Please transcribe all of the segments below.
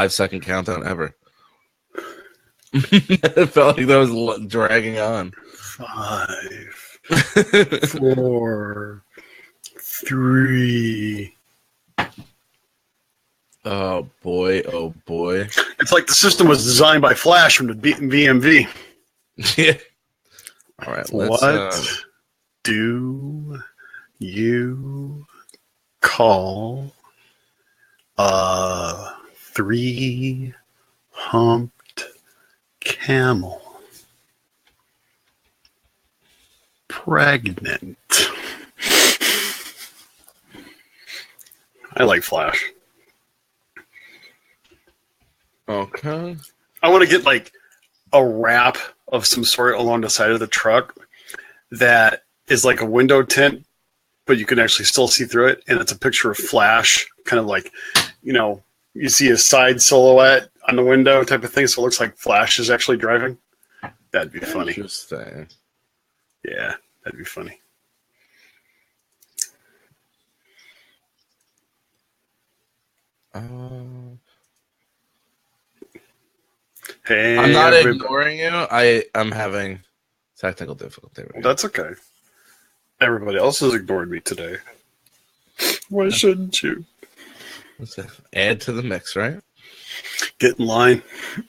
5-second countdown ever. It felt like that was dragging on. 5, 4, 3. Oh boy! Oh boy! It's like the system was designed by Flash from the VMV. Yeah. All right. What do you call a 3-humped camel pregnant? I like Flash. Okay. I want to get like a wrap of some sort along the side of the truck that is like a window tint, but you can actually still see through it. And it's a picture of Flash, kind of like, you see a side silhouette on the window type of thing. So it looks like Flash is actually driving. That'd be funny. Interesting. Yeah, that'd be funny. Hey, I'm not ignoring you. I'm having technical difficulty. Right? That's okay. Everybody else has ignored me today. Why shouldn't you? Let's add to the mix, right? Get in line.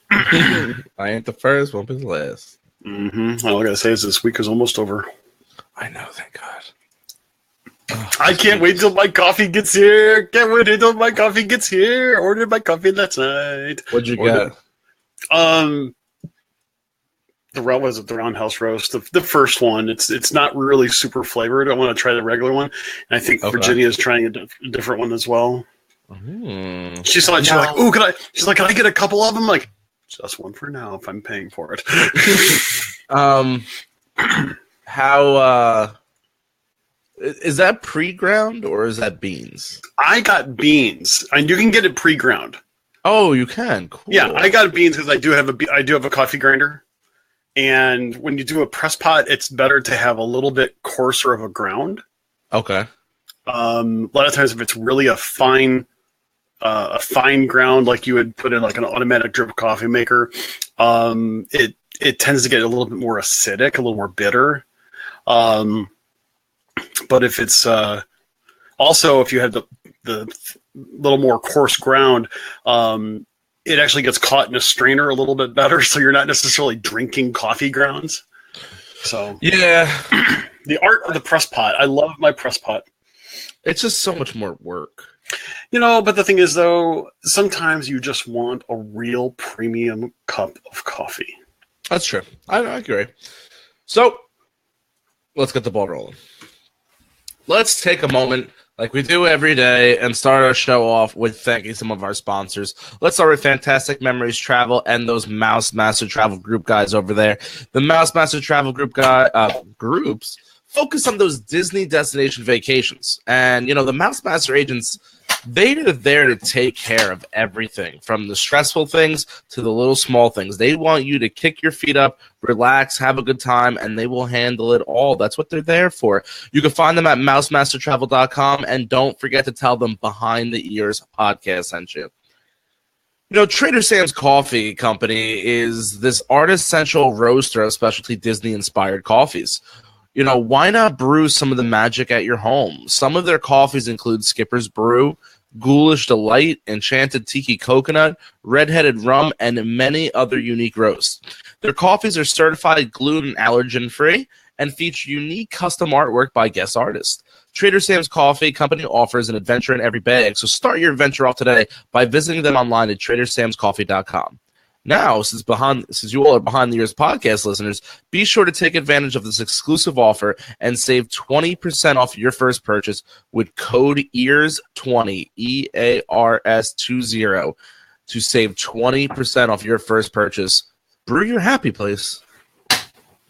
I ain't the first, won't be the last. Mm-hmm. All I gotta say is this week is almost over. I know, thank God. I can't wait till my coffee gets here. Can't wait until my coffee gets here. Ordered my coffee last night. What'd you get? The Roundhouse Roast, the first one. It's not really super flavored. I want to try the regular one, and I think Virginia is trying a different one as well. She's like, "Ooh, can I?" She's like, "Can I get a couple of them?" Like, just one for now if I'm paying for it. How is that pre-ground or is that beans? I got beans, and you can get it pre-ground. Oh, you can. Cool. Yeah, I got beans because I do have a coffee grinder, and when you do a press pot, it's better to have a little bit coarser of a ground. Okay. A lot of times, if it's really a fine ground, like you would put in like an automatic drip coffee maker, it tends to get a little bit more acidic, a little more bitter. But if it's also if you have the little more coarse ground, it actually gets caught in a strainer a little bit better, so you're not necessarily drinking coffee grounds. So yeah, the art of the press pot. I love my press pot. It's just so much more work. But the thing is, though, sometimes you just want a real premium cup of coffee. That's true. I agree. So let's get the ball rolling. Let's take a moment, like we do every day, and start our show off with thanking some of our sponsors. Let's start with Fantastic Memories Travel and those Mouse Master Travel Group guys over there. The Mouse Master Travel Group groups focus on those Disney destination vacations. And, the Mouse Master agents, they are there to take care of everything, from the stressful things to the little small things. They want you to kick your feet up, relax, have a good time, and they will handle it all. That's what they're there for. You can find them at mousemastertravel.com, and don't forget to tell them Behind the Ears podcast sent you. Trader Sam's Coffee Company is this artist central roaster of specialty Disney-inspired coffees. Why not brew some of the magic at your home? Some of their coffees include Skipper's Brew, Ghoulish Delight, Enchanted Tiki Coconut, Redheaded Rum, and many other unique roasts. Their coffees are certified gluten allergen-free and feature unique custom artwork by guest artists. Trader Sam's Coffee Company offers an adventure in every bag, so start your adventure off today by visiting them online at tradersamscoffee.com. Now, since you all are Behind the Ears podcast listeners, be sure to take advantage of this exclusive offer and save 20% off your first purchase with code EARS20, EARS20, to save 20% off your first purchase. Brew your happy place.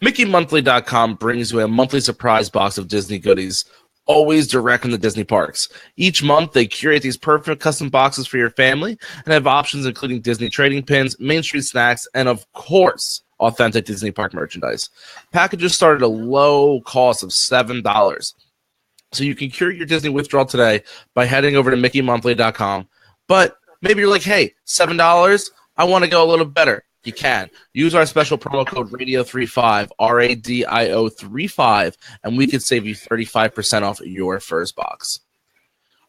MickeyMonthly.com brings you a monthly surprise box of Disney goodies, always direct from the Disney parks. Each month, they curate these perfect custom boxes for your family and have options including Disney trading pins, Main Street snacks, and of course, authentic Disney park merchandise. Packages start at a low cost of $7. So you can cure your Disney withdrawal today by heading over to MickeyMonthly.com. But Maybe you're like, hey, $7, I want to go a little better. You can. Use our special promo code RADIO35, RADIO 35, and we could save you 35% off your first box.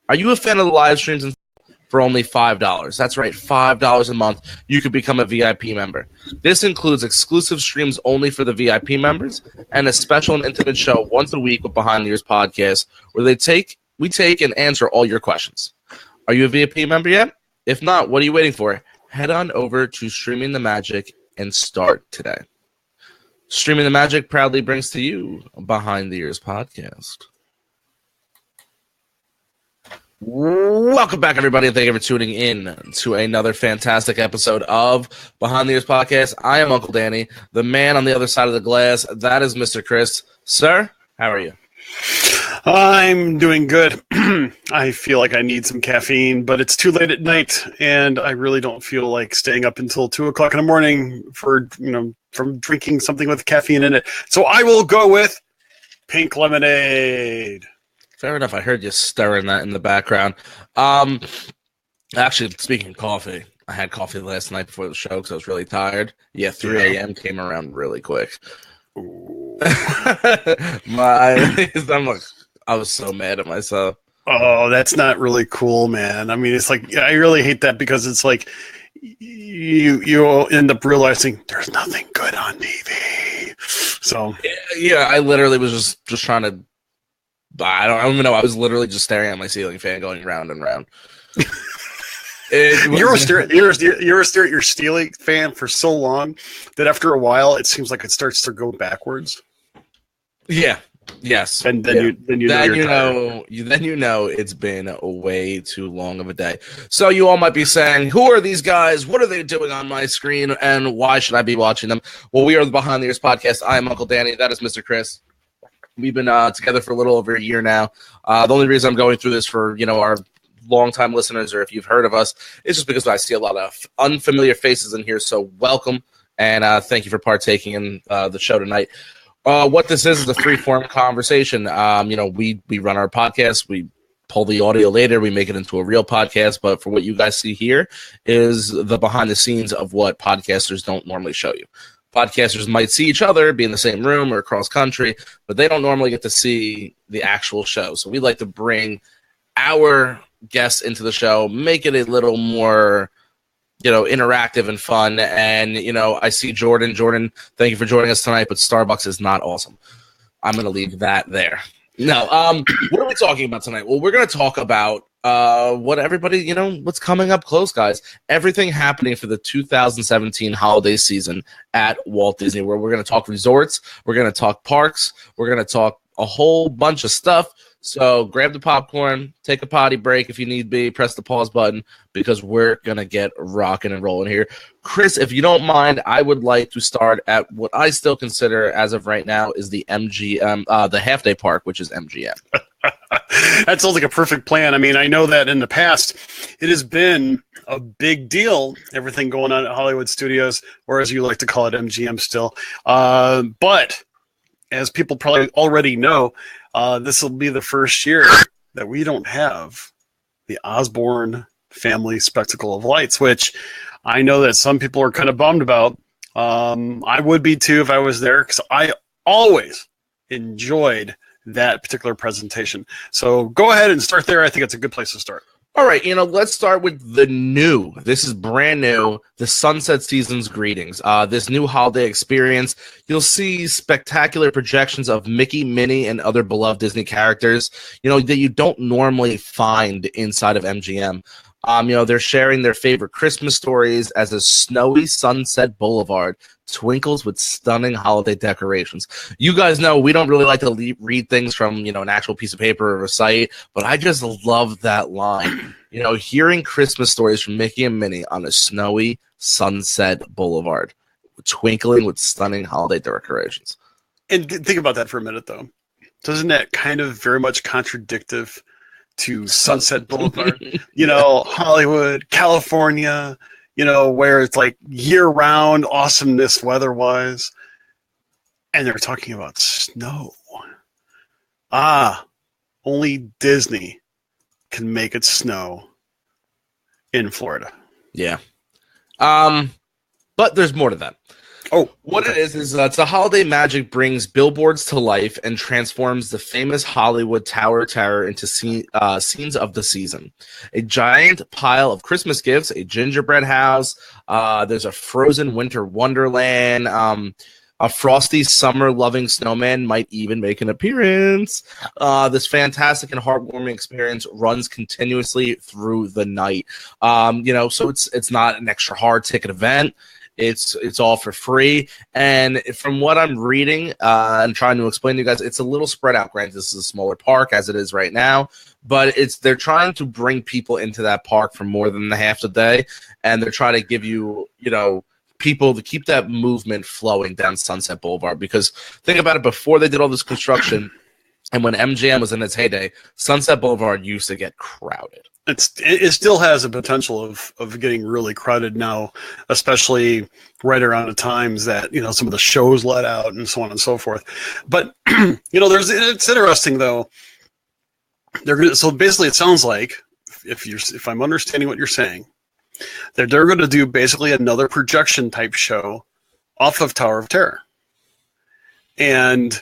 Are you a fan of the live streams for only $5? That's right, $5 a month. You could become a VIP member. This includes exclusive streams only for the VIP members and a special and intimate show once a week with Behind the Ears podcast where we take and answer all your questions. Are you a VIP member yet? If not, what are you waiting for? Head on over to Streaming the Magic and start today. Streaming the Magic proudly brings to you Behind the Ears podcast. Welcome back, everybody, and thank you for tuning in to another fantastic episode of Behind the Ears podcast. I am Uncle Danny, the man on the other side of the glass. That is Mr. Chris. Sir, how are you? I'm doing good. I feel like I need some caffeine, but it's too late at night, and I really don't feel like staying up until 2 o'clock in the morning from drinking something with caffeine in it. So I will go with pink lemonade. Fair enough. I heard you stirring that in the background. Actually, speaking of coffee, I had coffee last night before the show because I was really tired. Yeah, 3 a.m. came around really quick. I was so mad at myself. Oh, that's not really cool, man. I mean, it's like I really hate that because it's like you end up realizing there's nothing good on TV. So yeah, I literally was just trying to. I don't even know. I was literally just staring at my ceiling fan going round and round. You were staring at your ceiling fan for so long that after a while it seems like it starts to go backwards. Yeah. Yes. And then you know it's been a way too long of a day. So you all might be saying, who are these guys? What are they doing on my screen? And why should I be watching them? Well, we are the Behind the Ears podcast. I am Uncle Danny. That is Mr. Chris. We've been together for a little over a year now. The only reason I'm going through this for, our longtime listeners, or if you've heard of us, is just because I see a lot of unfamiliar faces in here. So welcome, and thank you for partaking in the show tonight. What this is a free-form conversation. We run our podcast. We pull the audio later. We make it into a real podcast. But for what you guys see here is the behind the scenes of what podcasters don't normally show you. Podcasters might see each other, be in the same room or across country, but they don't normally get to see the actual show. So we like to bring our guests into the show, make it a little more, interactive and fun. And, I see Jordan. Jordan, thank you for joining us tonight, but Starbucks is not awesome. I'm going to leave that there. No, what are we talking about tonight? Well, we're going to talk about what everybody, what's coming up close, guys. Everything happening for the 2017 holiday season at Walt Disney World. We're going to talk resorts. We're going to talk parks. We're going to talk a whole bunch of stuff. So grab the popcorn, take a potty break if you need be, press the pause button because we're going to get rocking and rolling here. Chris, if you don't mind, I would like to start at what I still consider as of right now is the MGM, the half-day park, which is MGM. That sounds like a perfect plan. I mean, I know that in the past it has been a big deal, everything going on at Hollywood Studios, or as you like to call it, MGM still. But as people probably already know, this will be the first year that we don't have the Osborne Family Spectacle of Lights, which I know that some people are kind of bummed about. I would be too if I was there because I always enjoyed that particular presentation. So go ahead and start there. I think it's a good place to start. All right, let's start with the new. This is brand new, the Sunset Seasons Greetings. This new holiday experience, you'll see spectacular projections of Mickey, Minnie, and other beloved Disney characters, that you don't normally find inside of MGM. They're sharing their favorite Christmas stories as a snowy Sunset Boulevard twinkles with stunning holiday decorations. You guys know we don't really like to read things from, an actual piece of paper or a site, but I just love that line. Hearing Christmas stories from Mickey and Minnie on a snowy Sunset Boulevard, twinkling with stunning holiday decorations. And think about that for a minute, though. Doesn't that kind of very much contradictive to Sunset Boulevard? Hollywood, California, where it's like year-round awesomeness weather-wise. And they're talking about snow. Only Disney can make it snow in Florida. Yeah. But there's more to that. Oh, what it is it's a holiday magic brings billboards to life and transforms the famous Hollywood Tower of Terror into scenes of the season. A giant pile of Christmas gifts, a gingerbread house, there's a frozen winter wonderland, a frosty summer-loving snowman might even make an appearance. This fantastic and heartwarming experience runs continuously through the night. So it's not an extra hard ticket event. It's all for free. And from what I'm reading and trying to explain to you guys, it's a little spread out. Granted, this is a smaller park as it is right now, but they're trying to bring people into that park for more than the half the day, and they're trying to give you, people to keep that movement flowing down Sunset Boulevard. Because think about it, before they did all this construction and when MGM was in its heyday, Sunset Boulevard used to get crowded. It still has a potential of getting really crowded now, especially right around the times that some of the shows let out and so on and so forth. But it's interesting though. So basically, it sounds like if I'm understanding what you're saying, that they're going to do basically another projection type show off of Tower of Terror, and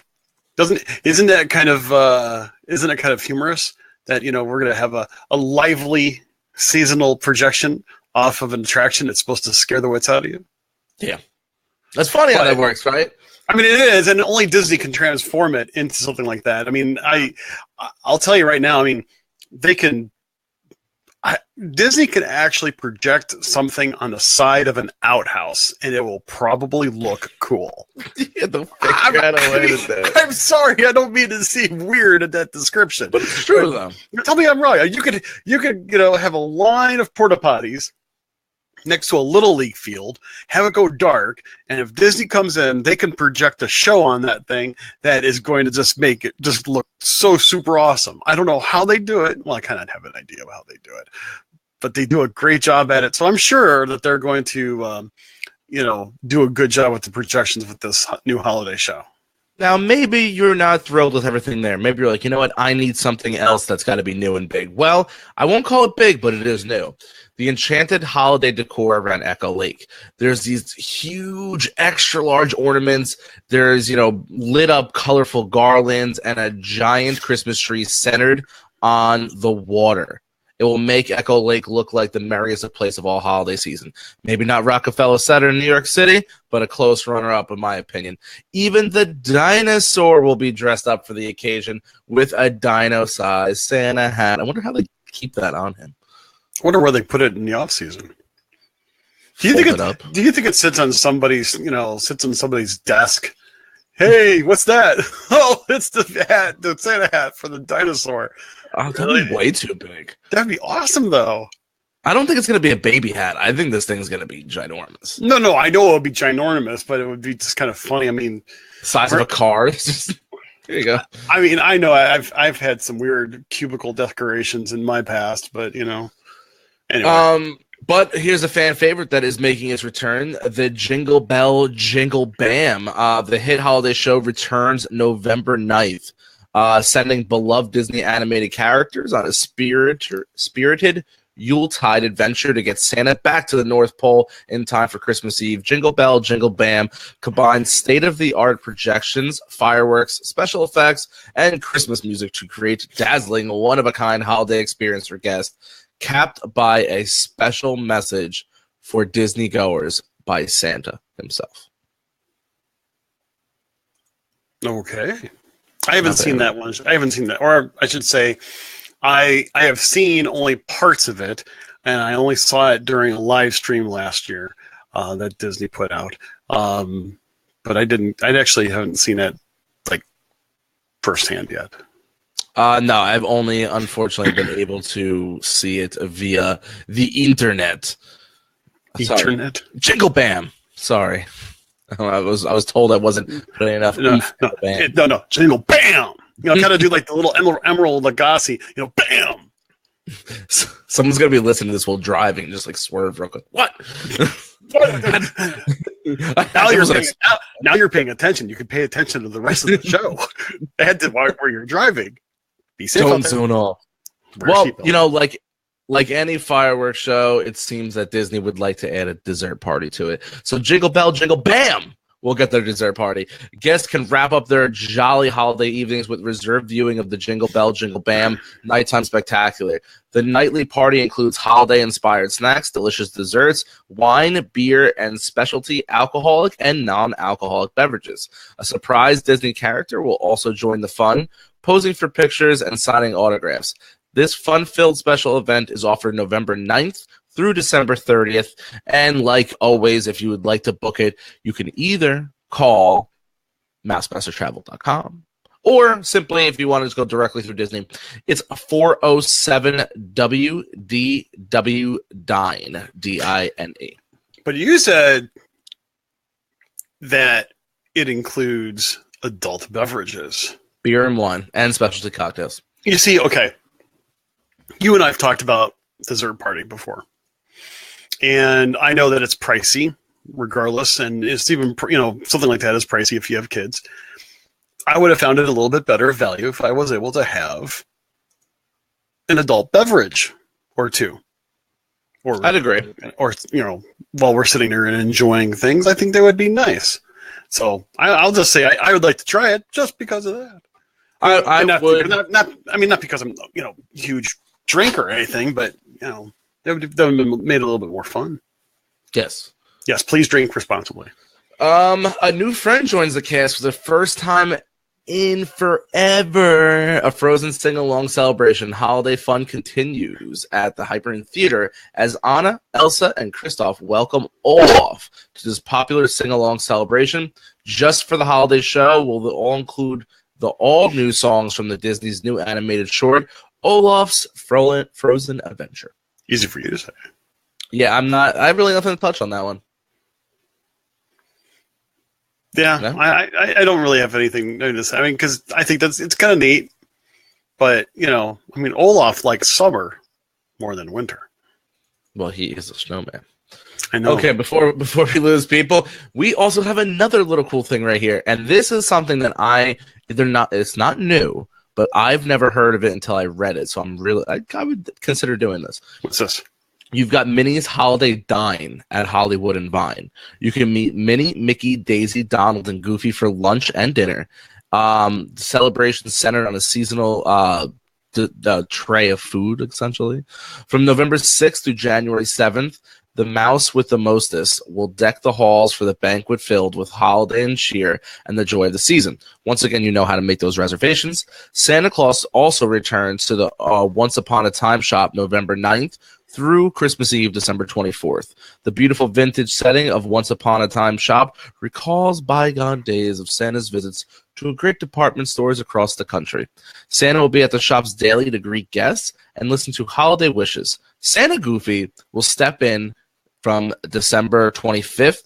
isn't it kind of humorous? That we're going to have a lively seasonal projection off of an attraction that's supposed to scare the wits out of you. Yeah, that's funny how that works, right? I mean, it is, and only Disney can transform it into something like that. I mean, I'll tell you right now. I mean, Disney can actually project something on the side of an outhouse, and it will probably look cool. I'm sorry, I don't mean to seem weird at that description, but it's true though. Tell me I'm wrong. You could have a line of porta potties next to a little league field, have it go dark, and if Disney comes in, they can project a show on that thing that is going to just make it just look so super awesome. I don't know how they do it. Well, I kind of have an idea of how they do it, but they do a great job at it. So I'm sure that they're going to, do a good job with the projections with this new holiday show. Now, maybe you're not thrilled with everything there. Maybe you're like, you know what? I need something else that's got to be new and big. Well, I won't call it big, but it is new. The enchanted holiday decor around Echo Lake. There's these huge, extra large ornaments. There's, lit up colorful garlands and a giant Christmas tree centered on the water. It will make Echo Lake look like the merriest place of all holiday season. Maybe not Rockefeller Center in New York City, but a close runner-up in my opinion. Even the dinosaur will be dressed up for the occasion with a dino-sized Santa hat. I wonder how they keep that on him. I wonder where they put it in the off season. Do you think it sits on somebody's desk? Hey, what's that? Oh, it's the Santa hat for the dinosaur. Oh, that'd be way too big. That'd be awesome, though. I don't think it's going to be a baby hat. I think this thing's going to be ginormous. No, I know it would be ginormous, but it would be just kind of funny. I mean, size of a car. There you go. I mean, I know I've had some weird cubicle decorations in my past, but anyway. But here's a fan favorite that is making its return: the Jingle Bell Jingle Bam. The hit holiday show returns November 9th. Sending beloved Disney animated characters on a spirited Yuletide adventure to get Santa back to the North Pole in time for Christmas Eve. Jingle Bell, Jingle Bam combines state-of-the-art projections, fireworks, special effects, and Christmas music to create a dazzling, one-of-a-kind holiday experience for guests, capped by a special message for Disney goers by Santa himself. Okay. I haven't seen that one. I haven't seen that. Or I should say, I have seen only parts of it, and I only saw it during a live stream last year that Disney put out. But I actually haven't seen it like firsthand yet. No, I've only unfortunately been able to see it via the internet. Internet? Sorry. Jingle Bam. Sorry. I was told I wasn't putting enough. No, Jingle Bam. Kind of do like the little Emerald Lagasse. Bam. Someone's gonna be listening to this while driving, just like swerve real quick. What? Now you're paying attention. You can pay attention to the rest of the show. And to where you're driving. Be safe. Don't zone off. Well, like any fireworks show, it seems that Disney would like to add a dessert party to it. So Jingle Bell, Jingle Bam! We'll get their dessert party. Guests can wrap up their jolly holiday evenings with reserved viewing of the Jingle Bell, Jingle Bam Nighttime Spectacular. The nightly party includes holiday-inspired snacks, delicious desserts, wine, beer, and specialty alcoholic and non-alcoholic beverages. A surprise Disney character will also join the fun, posing for pictures and signing autographs. This fun-filled special event is offered November 9th through December 30th. And like always, if you would like to book it, you can either call MouseMasterTravel.com or simply, if you want to just go directly through Disney, it's 407-WDW Dine, D-I-N-E. But you said that it includes adult beverages. Beer and wine and specialty cocktails. You see, okay, you and I have talked about dessert party before. And I know that it's pricey regardless. And it's even, something like that is pricey if you have kids. I would have found it a little bit better value if I was able to have an adult beverage or two. Or I'd agree. Or, while we're sitting there and enjoying things, I think that would be nice. So I'll just say I would like to try it just because of that. I would not because I'm huge drinker or anything, but that would have made it a little bit more fun. Yes. Yes, please drink responsibly. A new friend joins the cast for the first time in forever. A Frozen sing-along celebration. Holiday fun continues at the Hyperion Theater as Anna, Elsa, and Kristoff welcome Olaf to this popular sing-along celebration. Just for the holiday show, will all include the all-new songs from the Disney's new animated short, Olaf's Frozen Adventure. Easy for you to say. Yeah, I have really nothing to touch on that one. Yeah, no? I don't really have anything to say. I mean, because I think it's kind of neat. But, Olaf likes summer more than winter. Well, he is a snowman. I know. Okay, before we lose people, we also have another little cool thing right here. And this is something that it's not new, but I've never heard of it until I read it. So I would consider doing this. What's this? You've got Minnie's Holiday Dine at Hollywood and Vine. You can meet Minnie, Mickey, Daisy, Donald, and Goofy for lunch and dinner. The celebration centered on a seasonal the tray of food, essentially. From November 6th through January 7th, the Mouse with the Mostest will deck the halls for the banquet filled with holiday and cheer and the joy of the season. Once again, you know how to make those reservations. Santa Claus also returns to the Once Upon a Time shop November 9th through Christmas Eve, December 24th. The beautiful vintage setting of Once Upon a Time shop recalls bygone days of Santa's visits to great department stores across the country. Santa will be at the shops daily to greet guests and listen to holiday wishes. Santa Goofy will step in from December 25th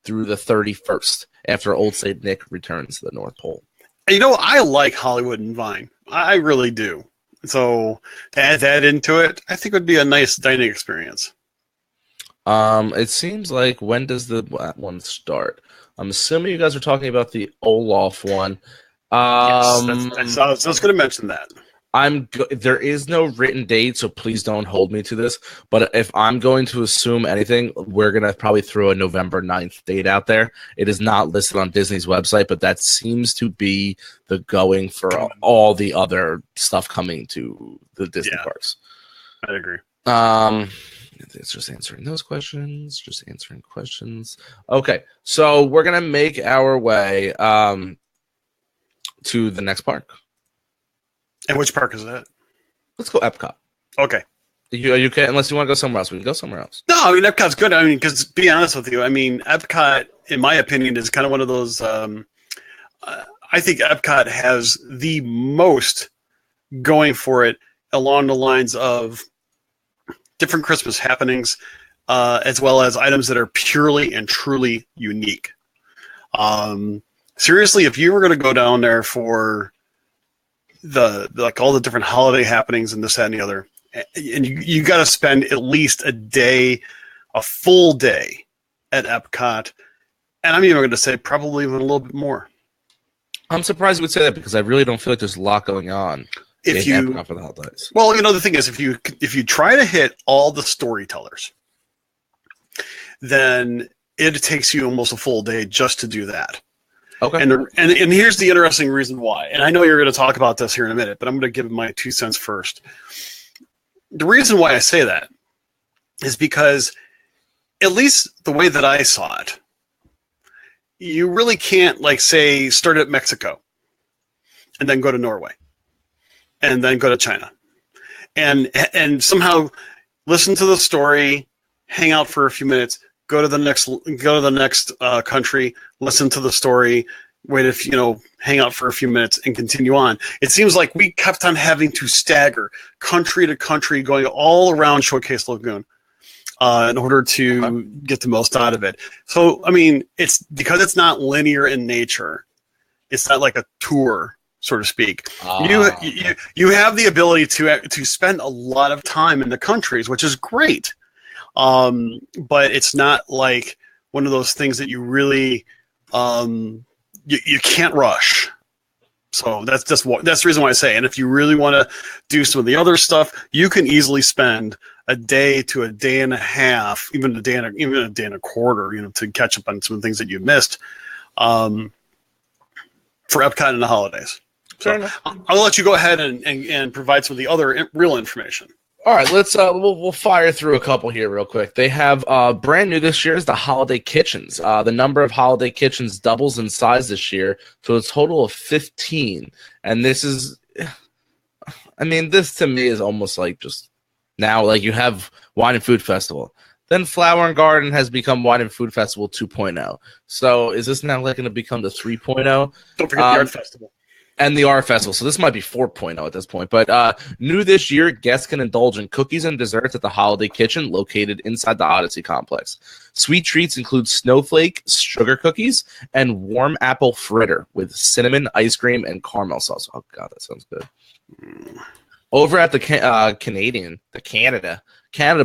through the 31st after Old St. Nick returns to the North Pole. I like Hollywood and Vine. I really do. So to add that into it, I think would be a nice dining experience. It seems like, when does that one start? I'm assuming you guys are talking about the Olaf one. Yes, I was going to mention that. There is no written date, so please don't hold me to this. But if I'm going to assume anything, we're going to probably throw a November 9th date out there. It is not listed on Disney's website, but that seems to be the going for all the other stuff coming to the Disney parks. I agree. It's just answering those questions. Okay, so we're going to make our way to the next park. And which park is that? Let's go Epcot. Okay. Are you okay? Unless you want to go somewhere else, we can go somewhere else. No, I mean, Epcot's good. I mean, because to be honest with you, Epcot, in my opinion, is kind of one of those. I think Epcot has the most going for it along the lines of different Christmas happenings, as well as items that are purely and truly unique. Seriously, if you were going to go down there for all the different holiday happenings and this, that, and the other, and you got to spend at least a full day at Epcot, and I'm even going to say probably even a little bit more. I'm surprised you would say that because I really don't feel like there's a lot going on if in you Epcot for the holidays. well, the thing is, if you try to hit all the storytellers, then it takes you almost a full day just to do that. Okay. And here's the interesting reason why. And I know you're going to talk about this here in a minute, but I'm going to give my 2 cents first. The reason why I say that is because, at least the way that I saw it, you really can't, like, say, start at Mexico and then go to Norway and then go to China and somehow listen to the story, hang out for a few minutes, go to the next country, listen to the story, hang out for a few minutes and continue on. It seems like we kept on having to stagger country to country, going all around Showcase Lagoon in order to get the most out of it. So, I mean, it's because it's not linear in nature. It's not like a tour, so to speak. You have the ability to spend a lot of time in the countries, which is great. But it's not like one of those things that you really you can't rush. So that's the reason why I say. And if you really want to do some of the other stuff, you can easily spend a day to a day and a half, even a day and a quarter, to catch up on some of the things that you've missed for Epcot and the holidays. So I'll let you go ahead and provide some of the other real information. All right, let's we'll fire through a couple here real quick. They have brand new this year is the holiday kitchens. The number of holiday kitchens doubles in size this year to a total of 15. And this is, I mean, this to me is almost like just now, like you have Wine and Food Festival. Then Flower and Garden has become Wine and Food Festival 2.0. So is this now like going to become the 3.0? Don't forget the Art Festival. And the Art Festival. So this might be 4.0 at this point. But new this year, guests can indulge in cookies and desserts at the Holiday Kitchen located inside the Odyssey complex. Sweet treats include snowflake, sugar cookies, and warm apple fritter with cinnamon, ice cream, and caramel sauce. Oh, God, that sounds good. Over at the Canada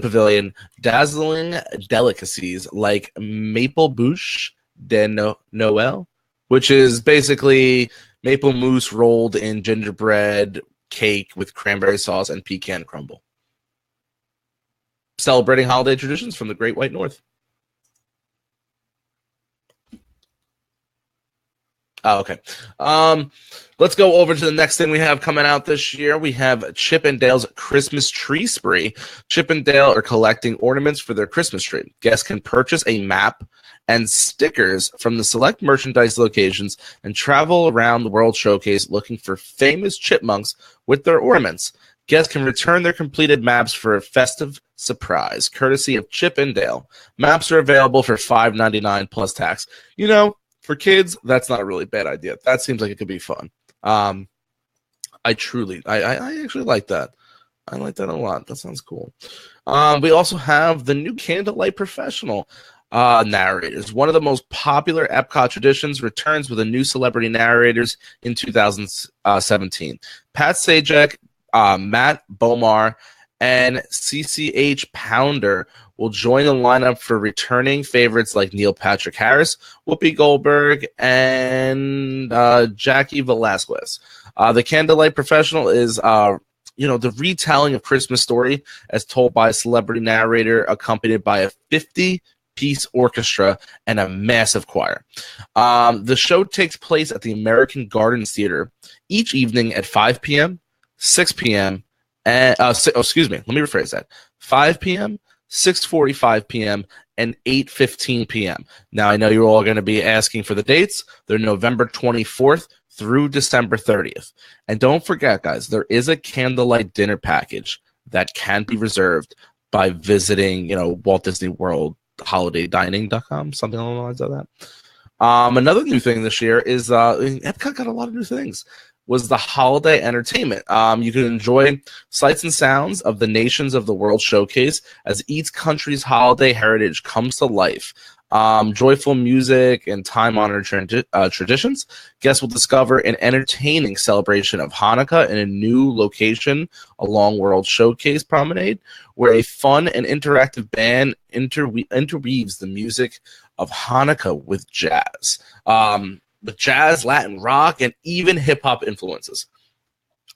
Pavilion, dazzling delicacies like maple bouche de Noël, which is basically maple mousse rolled in gingerbread cake with cranberry sauce and pecan crumble. Celebrating holiday traditions from the Great White North. Oh, okay. Let's go over to the next thing we have coming out this year. We have Chip 'n Dale's Christmas Tree Spree. Chip 'n Dale are collecting ornaments for their Christmas tree. Guests can purchase a map and stickers from the select merchandise locations and travel around the World Showcase looking for famous chipmunks with their ornaments. Guests can return their completed maps for a festive surprise, courtesy of Chip 'n Dale. Maps are available for $5.99 plus tax. You know, for kids, that's not a really bad idea. That seems like it could be fun. I actually like that. I like that a lot. That sounds cool. We also have the new Candlelight Professional narrators. One of the most popular Epcot traditions returns with a new celebrity narrators in 2017. Pat Sajak, Matt Bomar, and CCH Pounder will join the lineup for returning favorites like Neil Patrick Harris, Whoopi Goldberg, and Jackie Velasquez. The Candlelight Professional is the retelling of Christmas story as told by a celebrity narrator accompanied by a 50-piece orchestra and a massive choir. The show takes place at the American Gardens Theater each evening at 5 p.m., 6 p.m., and 5 p.m., 6:45 p.m., and 8:15 p.m. Now, I know you're all going to be asking for the dates. They're November 24th through December 30th. And don't forget, guys, there is a candlelight dinner package that can be reserved by visiting, Walt Disney World holidaydining.com, something along the lines of that. Another new thing this year is Epcot got a lot of new things. Was the holiday entertainment. You can enjoy sights and sounds of the nations of the World Showcase as each country's holiday heritage comes to life. Joyful music and time-honored traditions. Guests will discover an entertaining celebration of Hanukkah in a new location along World Showcase Promenade, where a fun and interactive band interweaves the music of Hanukkah with jazz. With jazz, Latin rock, and even hip-hop influences.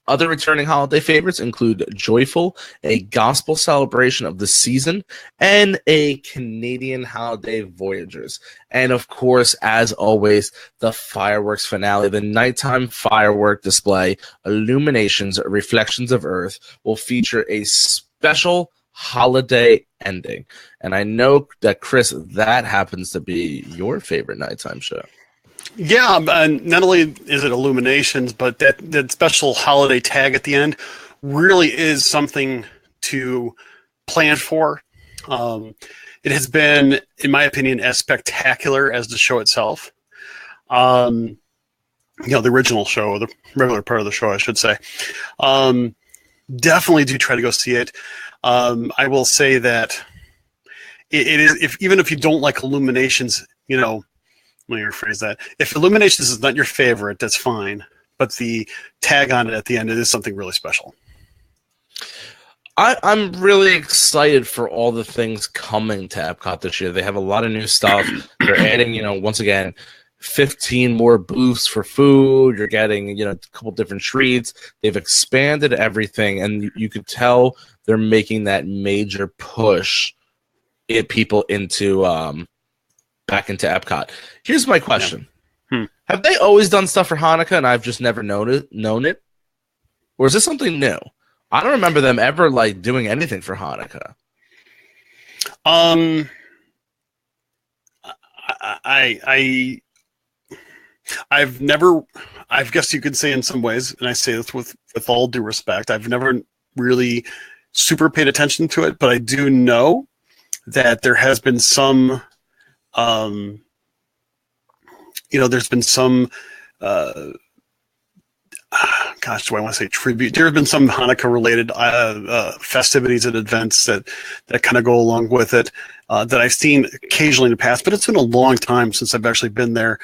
Other returning holiday favorites include Joyful, a gospel celebration of the season, and a Canadian holiday Voyagers. And of course, as always, the fireworks finale, the nighttime firework display, Illuminations, Reflections of Earth, will feature a special holiday ending. And I know that, Chris, that happens to be your favorite nighttime show. Yeah, and not only is it Illuminations, but that special holiday tag at the end really is something to plan for. It has been, in my opinion, as spectacular as the show itself. The original show, or the regular part of the show, I should say. Definitely do try to go see it. I will say that it is, even if you don't like Illuminations, let me rephrase that. If Illuminations is not your favorite, that's fine. But the tag on it at the end, it is something really special. I'm really excited for all the things coming to Epcot this year. They have a lot of new stuff. They're adding, once again, 15 more booths for food. You're getting, a couple different treats. They've expanded everything, and you could tell they're making that major push get people into back into Epcot. Here's my question. Yeah. Have they always done stuff for Hanukkah and I've just never known it? Or is this something new? I don't remember them ever doing anything for Hanukkah. I guess you could say in some ways, and I say this with all due respect, I've never really super paid attention to it, but I do know that there has been some there's been some do I want to say tribute? There have been some Hanukkah-related festivities and events that kind of go along with it that I've seen occasionally in the past, but it's been a long time since I've actually been there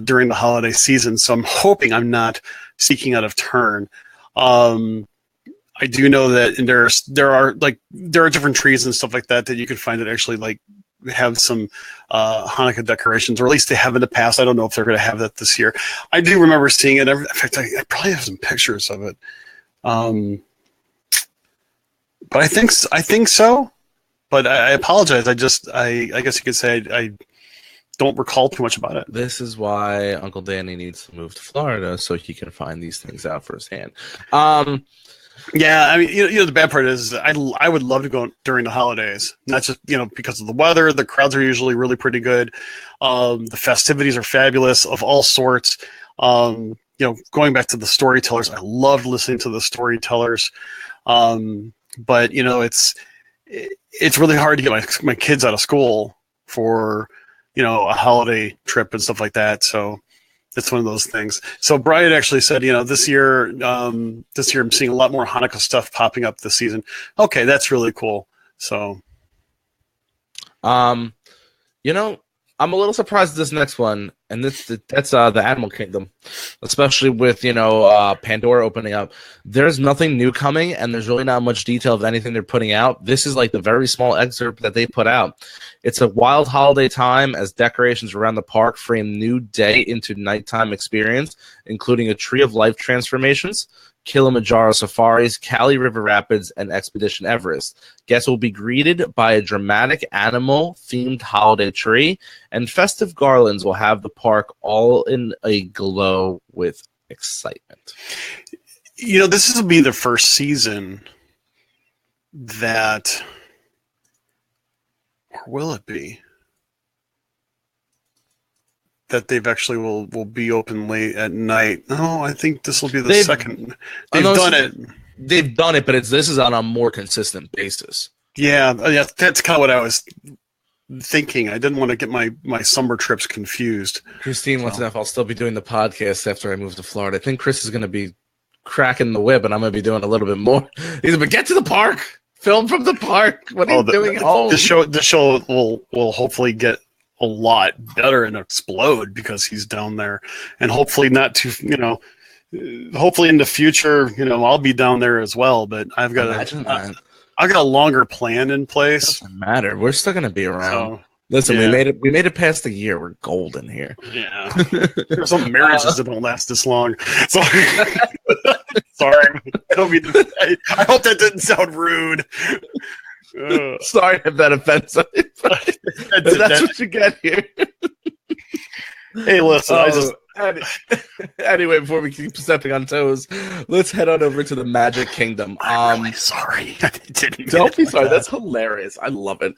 during the holiday season, so I'm hoping I'm not speaking out of turn. I do know that there are different trees and stuff like that you can find that actually have some Hanukkah decorations, or at least they have in the past. I don't know if they're going to have that this year. I do remember seeing it. In fact, I probably have some pictures of it. But I think so. But I apologize. I guess you could say I don't recall too much about it. This is why Uncle Danny needs to move to Florida so he can find these things out firsthand. Yeah, I mean, the bad part is I would love to go during the holidays, not just, because of the weather. The crowds are usually really pretty good. The festivities are fabulous of all sorts. Going back to the storytellers, I loved listening to the storytellers. But, it's really hard to get my kids out of school for, a holiday trip and stuff like that. So it's one of those things. So Brian actually said, this year I'm seeing a lot more Hanukkah stuff popping up this season. Okay, that's really cool. So, I'm a little surprised at this next one, and that's the Animal Kingdom, especially with Pandora opening up. There's nothing new coming, and there's really not much detail of anything they're putting out. This is the very small excerpt that they put out. It's a wild holiday time as decorations around the park frame new day into nighttime experience, including a Tree of Life transformations, Kilimanjaro safaris, Cali River Rapids, and Expedition Everest. Guests will be greeted by a dramatic animal-themed holiday tree, and festive garlands will have the park all in a glow with excitement. This will be the first season that... Or will it be? That they've actually will be open late at night. No, I think this will be the second. They've done it. They've done it, but this is on a more consistent basis. Yeah, that's kind of what I was thinking. I didn't want to get my summer trips confused. Christine wants to know if I'll still be doing the podcast after I move to Florida. I think Chris is going to be cracking the whip, and I'm going to be doing a little bit more. He's going to get to the park. Film from the park. What are you doing home? The show will hopefully get a lot better and explode because he's down there, and hopefully not too. Hopefully in the future, I'll be down there as well. But I've got a longer plan in place. Doesn't matter. We're still gonna be around. So, listen, yeah. We made it past the year. We're golden here. Yeah, there's some marriages that don't last this long. So. sorry. I don't mean to. I hope that didn't sound rude. Sorry if that offends anybody. That's what you get here. Hey, listen, Anyway, before we keep stepping on toes, let's head on over to the Magic Kingdom. I'm really sorry. Don't be sorry. That's hilarious. I love it.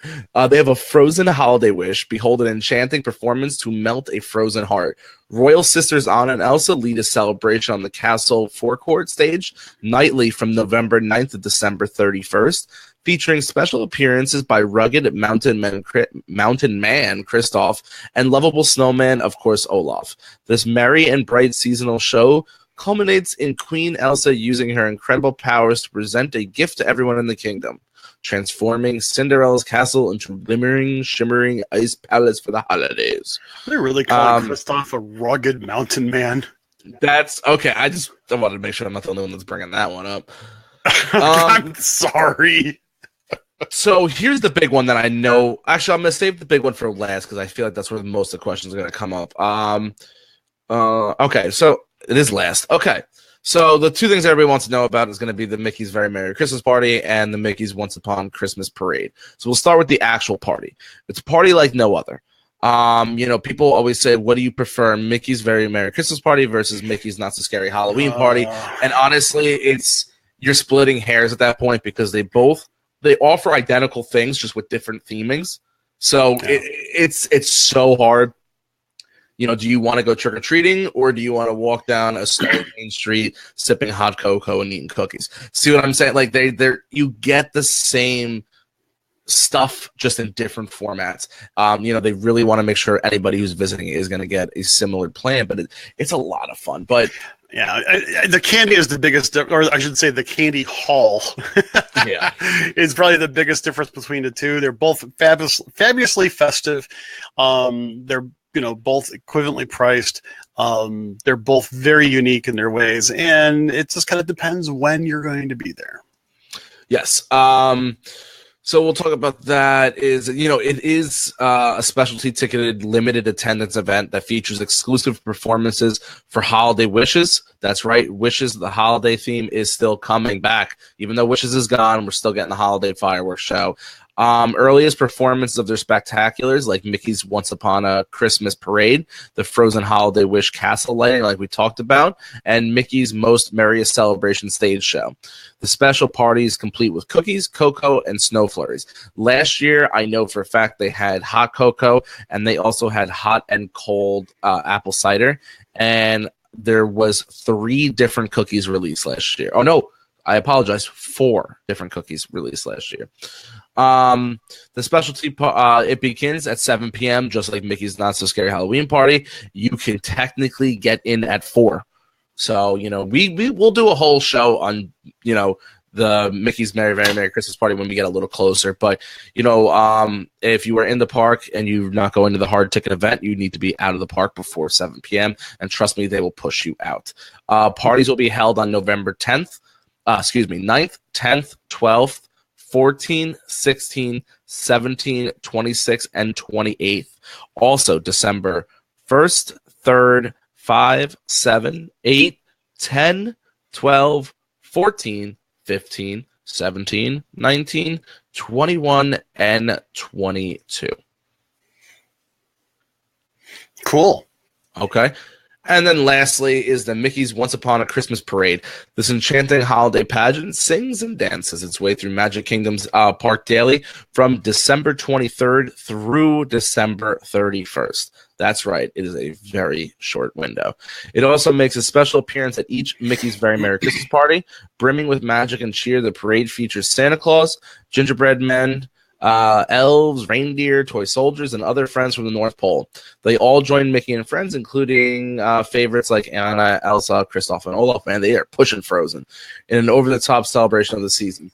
They have a Frozen holiday wish. Behold an enchanting performance to melt a frozen heart. Royal sisters Anna and Elsa lead a celebration on the castle forecourt stage nightly from November 9th to December 31st. Featuring special appearances by rugged mountain man Kristoff and lovable snowman, of course, Olaf. This merry and bright seasonal show culminates in Queen Elsa using her incredible powers to present a gift to everyone in the kingdom, transforming Cinderella's castle into glimmering, shimmering ice palace for the holidays. They're really calling Kristoff a rugged mountain man. That's okay. I wanted to make sure I'm not the only one that's bringing that one up. I'm sorry. So here's the big one that I know. Actually, I'm going to save the big one for last because I feel like that's where most of the questions are going to come up. Okay, so it is last. Okay, so the two things everybody wants to know about is going to be the Mickey's Very Merry Christmas Party and the Mickey's Once Upon Christmas Parade. So we'll start with the actual party. It's a party like no other. People always say, what do you prefer, Mickey's Very Merry Christmas Party versus Mickey's Not So Scary Halloween Party? And honestly, you're splitting hairs at that point because they offer identical things just with different themings. So it's so hard. Do you want to go trick-or-treating or do you want to walk down a snowy main street sipping hot cocoa and eating cookies? See what I'm saying? Like you get the same stuff just in different formats. They really want to make sure anybody who's visiting is going to get a similar plan, but it's a lot of fun. But yeah, the candy is the biggest, or I should say the candy hall is probably the biggest difference between the two. They're both fabulously festive. They're both equivalently priced. They're both very unique in their ways, and it just kind of depends when you're going to be there. Yes. So we'll talk about that. It is a specialty ticketed limited attendance event that features exclusive performances for holiday wishes. That's right. Wishes, the holiday theme, is still coming back. Even though Wishes is gone, we're still getting the holiday fireworks show. Earliest performances of their spectaculars, like Mickey's Once Upon a Christmas Parade, the Frozen Holiday Wish Castle Lighting, like we talked about, and Mickey's Most Merriest Celebration stage show. The special party is complete with cookies, cocoa, and snow flurries. Last year, I know for a fact they had hot cocoa, and they also had hot and cold apple cider, and there was 3 different cookies released last year. Oh, no, I apologize, 4 different cookies released last year. The specialty it begins at 7 p.m. just like Mickey's Not So Scary Halloween Party. You can technically get in at 4. So we will do a whole show on the Mickey's Very Merry Christmas Party when we get a little closer. But if you are in the park and you're not going to the hard ticket event, you need to be out of the park before 7 p.m. And trust me, they will push you out. Parties will be held on November 9th, 10th, 12th. 14, 16, 17, 26, and 28th. Also, December 1st, 3rd, 5, 7, 8, 10, 12, 14, 15, 17, 19, 21, and 22. Cool. Okay. And then lastly is the Mickey's Once Upon a Christmas Parade. This enchanting holiday pageant sings and dances its way through Magic Kingdom's park daily from December 23rd through December 31st. That's right. It is a very short window. It also makes a special appearance at each Mickey's Very Merry Christmas Party. Brimming with magic and cheer, the parade features Santa Claus, gingerbread men, elves, reindeer, toy soldiers, and other friends from the North Pole. They all join Mickey and friends, including favorites like Anna, Elsa, Kristoff, and Olaf. Man, they are pushing Frozen in an over-the-top celebration of the season.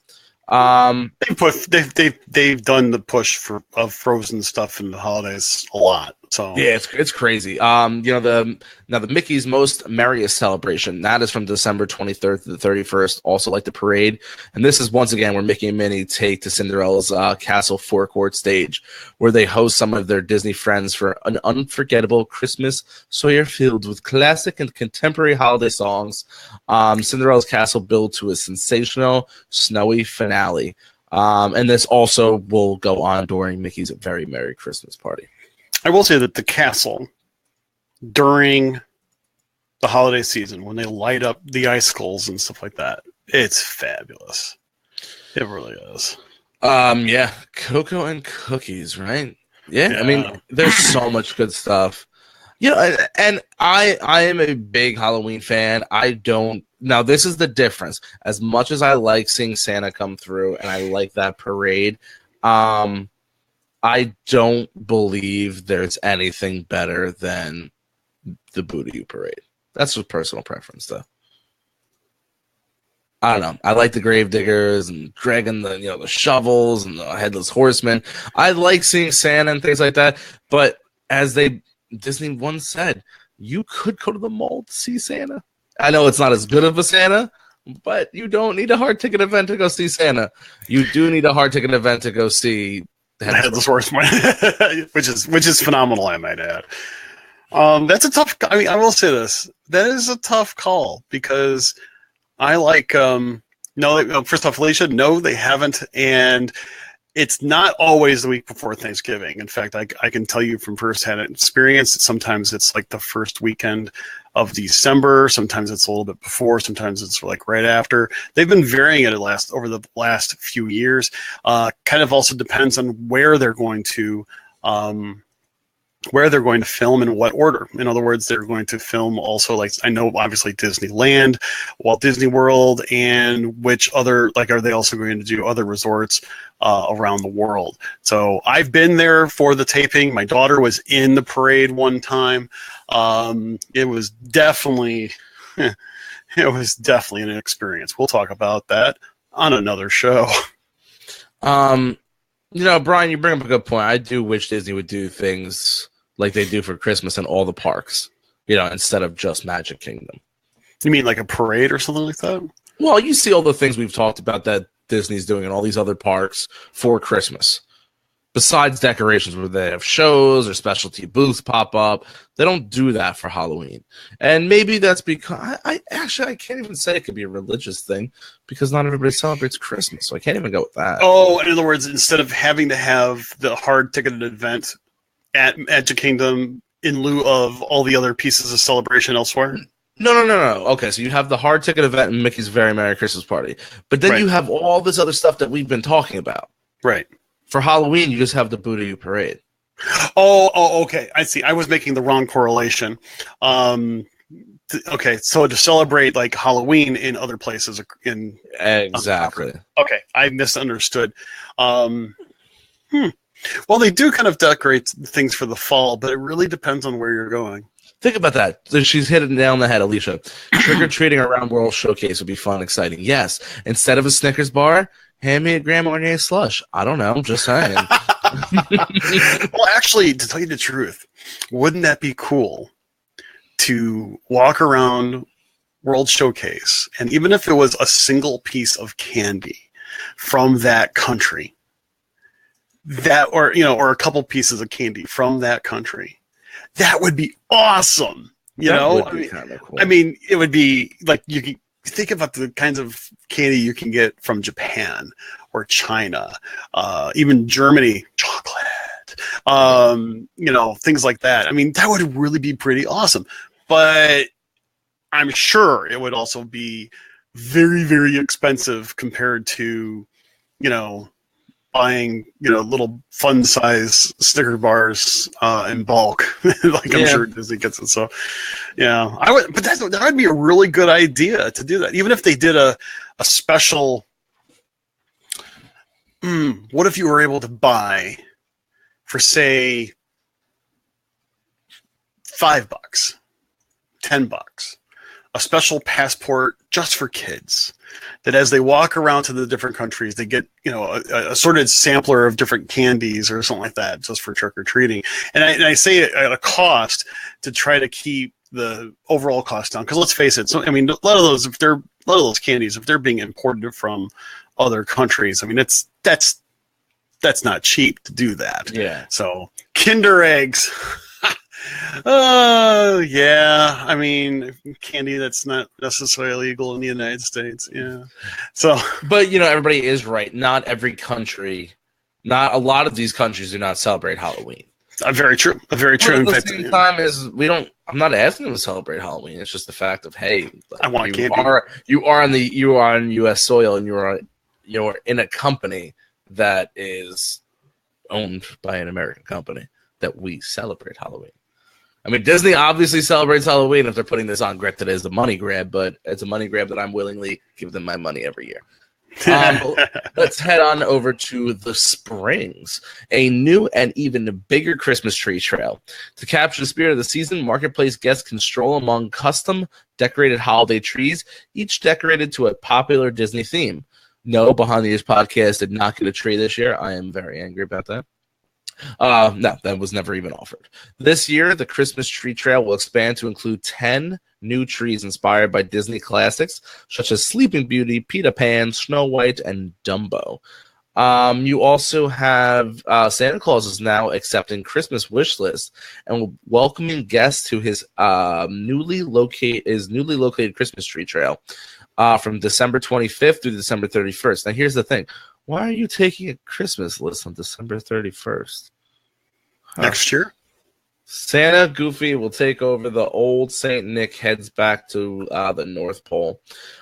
They've done the push of Frozen stuff in the holidays a lot. So yeah, it's crazy. The Mickey's Most Merriest Celebration, that is from December 23rd to the 31st, also like the parade. And this is once again where Mickey and Minnie take to Cinderella's castle forecourt stage, where they host some of their Disney friends for an unforgettable Christmas soiree filled with classic and contemporary holiday songs. Cinderella's castle built to a sensational snowy finale. And this also will go on during Mickey's Very Merry Christmas Party. I will say that the castle during the holiday season, when they light up the icicles and stuff like that, it's fabulous. It really is. Yeah, cocoa and cookies, right? Yeah, I mean, there's so much good stuff. And I am a big Halloween fan. Now this is the difference. As much as I like seeing Santa come through and I like that parade, I don't believe there's anything better than the Boo-to-You parade. That's just personal preference, though. I don't know. I like the Gravediggers and Greg and the shovels and the Headless Horseman. I like seeing Santa and things like that. But as Disney once said, you could go to the mall to see Santa. I know it's not as good of a Santa, but you don't need a hard ticket event to go see Santa. You do need a hard ticket event to go see the Headless Horseman, which is phenomenal, I might add. That's a tough. I mean, I will say this: that is a tough call because I like. No, first off, Felicia, no, they haven't, and it's not always the week before Thanksgiving. In fact, I can tell you from firsthand experience that sometimes it's like the first weekend of December. Sometimes it's a little bit before. Sometimes it's like right after. They've been varying it over the last few years. Kind of also depends on where they're going to film in what order. In other words, they're going to film also, like, I know obviously Disneyland, Walt Disney World, and which other, like, are they also going to do other resorts around the world? So I've been there for the taping. My daughter was in the parade one time. It was definitely an experience. We'll talk about that on another show. Brian, you bring up a good point. I do wish Disney would do things like they do for Christmas in all the parks, instead of just Magic Kingdom. You mean like a parade or something like that? Well, you see all the things we've talked about that Disney's doing in all these other parks for Christmas. Besides decorations where they have shows or specialty booths pop up, they don't do that for Halloween. And maybe that's because I can't even say it could be a religious thing because not everybody celebrates Christmas, so I can't even go with that. Oh, in other words, instead of having to have the hard ticketed event at Magic Kingdom in lieu of all the other pieces of celebration elsewhere? No. Okay, so you have the hard ticket event in Mickey's Very Merry Christmas Party, but then you have all this other stuff that we've been talking about. Right. For Halloween, you just have the Boo-to-You parade. Oh, okay. I see. I was making the wrong correlation. Okay, so to celebrate like Halloween in other places in exactly. Okay, I misunderstood. Well, they do kind of decorate things for the fall, but it really depends on where you're going. Think about that. She's hit it down the head, Alicia. Trick-or-treating around World Showcase would be fun, exciting. Yes. Instead of a Snickers bar, hand me a Grand Marnier slush. I don't know. I'm just saying. Well, actually, to tell you the truth, wouldn't that be cool to walk around World Showcase, and even if it was a single piece of candy from that country, or a couple pieces of candy from that country, that would be awesome. Cool. I mean, it would be like you can think about the kinds of candy you can get from Japan or China, even Germany, chocolate, things like that. I mean, that would really be pretty awesome. But I'm sure it would also be very, very expensive compared to, buying, little fun size Snicker bars in bulk. I'm sure Disney gets it. So, yeah, but that would be a really good idea to do that. Even if they did a special. What if you were able to buy for, say, $5, $10, a special passport just for kids. That as they walk around to the different countries, they get, a assorted sampler of different candies or something like that, just for trick or treating. And I say it at a cost to try to keep the overall cost down. Because let's face it, a lot of those candies, if they're being imported from other countries, that's not cheap to do that. Yeah. So Kinder eggs. Oh, yeah. Candy that's not necessarily legal in the United States. Yeah. So, but everybody is right. Not a lot of these countries do not celebrate Halloween. Very true. Very true. But at the same time, I'm not asking them to celebrate Halloween. It's just the fact of, hey, I want candy. You are on U.S. soil, and you're in a company that is owned by an American company that we celebrate Halloween. Disney obviously celebrates Halloween if they're putting this on. Granted, it is a money grab, but it's a money grab that I'm willingly give them my money every year. Let's head on over to the Springs, a new and even bigger Christmas tree trail. To capture the spirit of the season, marketplace guests can stroll among custom decorated holiday trees, each decorated to a popular Disney theme. No, Behind the Ears podcast did not get a tree this year. I am very angry about that. No, that was never even offered. This year, the Christmas tree trail will expand to include 10 new trees inspired by Disney classics, such as Sleeping Beauty, Peter Pan, Snow White, and Dumbo. You also have Santa Claus is now accepting Christmas wish lists and welcoming guests to his newly located Christmas tree trail from December 25th through December 31st. Now, here's the thing. Why are you taking a Christmas list on December 31st? Next year? Santa Goofy will take over. The old Saint Nick heads back to the North Pole.